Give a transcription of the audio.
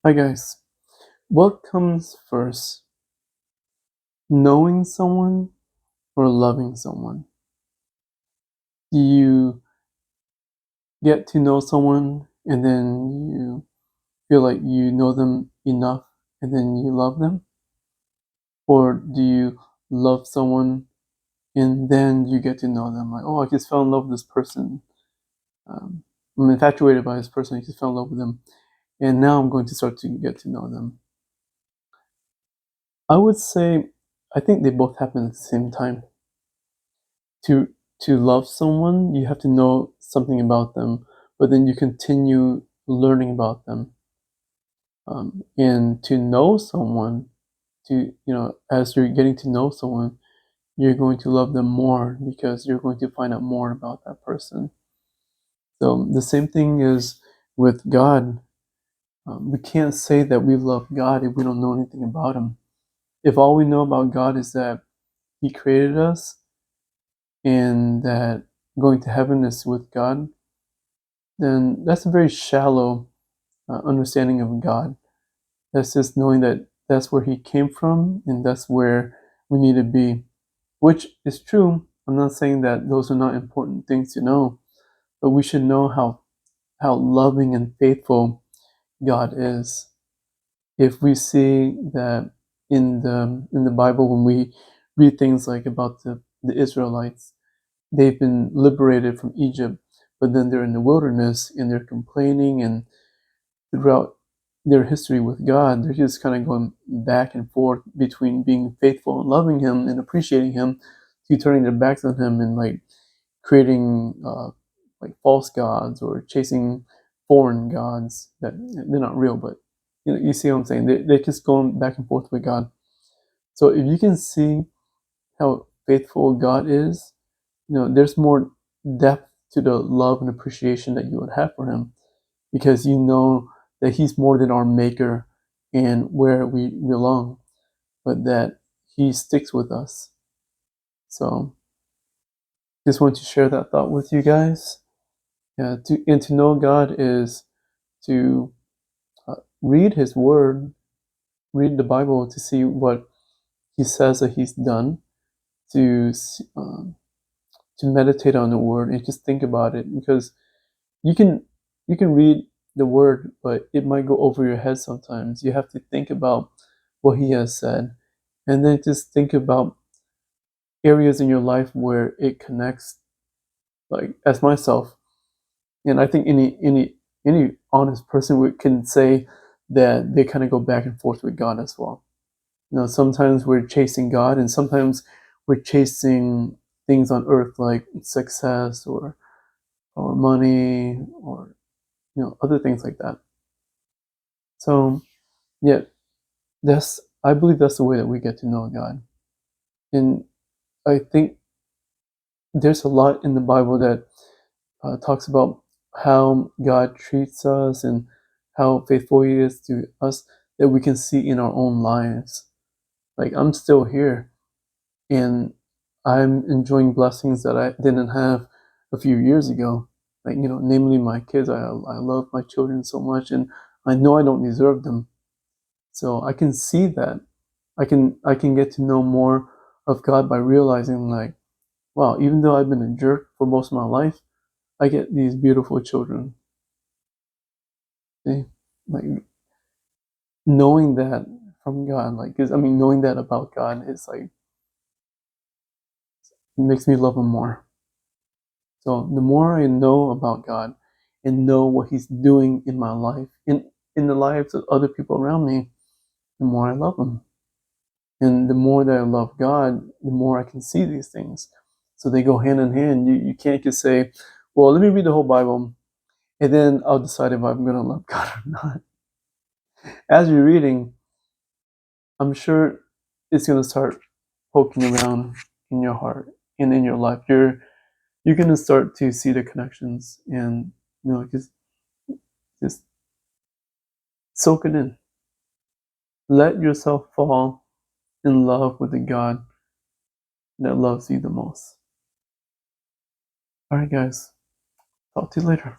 Hi guys. What comes first? Knowing someone or loving someone? Do you get to know someone and then you feel like you know them enough and then you love them? Or do you love someone and then you get to know them? Like, oh, I just fell in love with this person. Um, I'm infatuated by this person. I just fell in love with them. And now I'm going to start to get to know them. I would say, I think they both happen at the same time. to to love someone, you have to know something about them, but then you continue learning about them. And to know someone, as you're getting to know someone, you're going to love them more because you're going to find out more about that person. So the same thing is with God. We can't say that we love God if we don't know anything about Him. If all we know about God is that He created us and that going to heaven is with God, then that's a very shallow understanding of God. That's just knowing that that's where He came from and that's where we need to be, which is true. I'm not saying that those are not important things to know, but we should know how loving and faithful God is. If we see that in the Bible, when we read things like about the Israelites, they've been liberated from Egypt, but then they're in the wilderness and they're complaining, and throughout their history with God, they're just kind of going back and forth between being faithful and loving Him and appreciating Him to turning their backs on Him and like creating like false gods or chasing foreign gods that they're not real, but you see what I'm saying? They're just going back and forth with God. So if you can see how faithful God is, there's more depth to the love and appreciation that you would have for Him because you know that He's more than our maker and where we belong, but that He sticks with us. So just want to share that thought with you guys. Yeah, to know God is to read His Word, read the Bible to see what He says that He's done, to um, to meditate on the Word and just think about it, because you can you can read the Word, but it might go over your head sometimes. You have to think about what He has said, and then just think about areas in your life where it connects. Like as myself, and I think any honest person can say that they kind of go back and forth with God as well. Sometimes we're chasing God, and sometimes we're chasing things on earth like success or money or other things like that. So yeah, that's I believe that's the way that we get to know God. And I think there's a lot in the Bible that talks about how God treats us and how faithful He is to us that we can see in our own lives. Like I'm still here and I'm enjoying blessings that I didn't have a few years ago. Like, namely my kids. I love my children so much, and I know I don't deserve them. So I can see that. I can get to know more of God by realizing, like, wow, even though I've been a jerk for most of my life, I get these beautiful children. See? Like knowing that from God, like, 'cause, I mean, knowing that about God is like it makes me love Him more. So the more I know about God and know what He's doing in my life, in the lives of other people around me, the more I love Him. And the more that I love God, the more I can see these things. So they go hand in hand. You can't just say, well, let me read the whole Bible and then I'll decide if I'm going to love God or not. As you're reading, I'm sure it's going to start poking around in your heart and in your life. You're going to start to see the connections and just soak it in. Let yourself fall in love with the God that loves you the most. All right, guys. Talk to you later.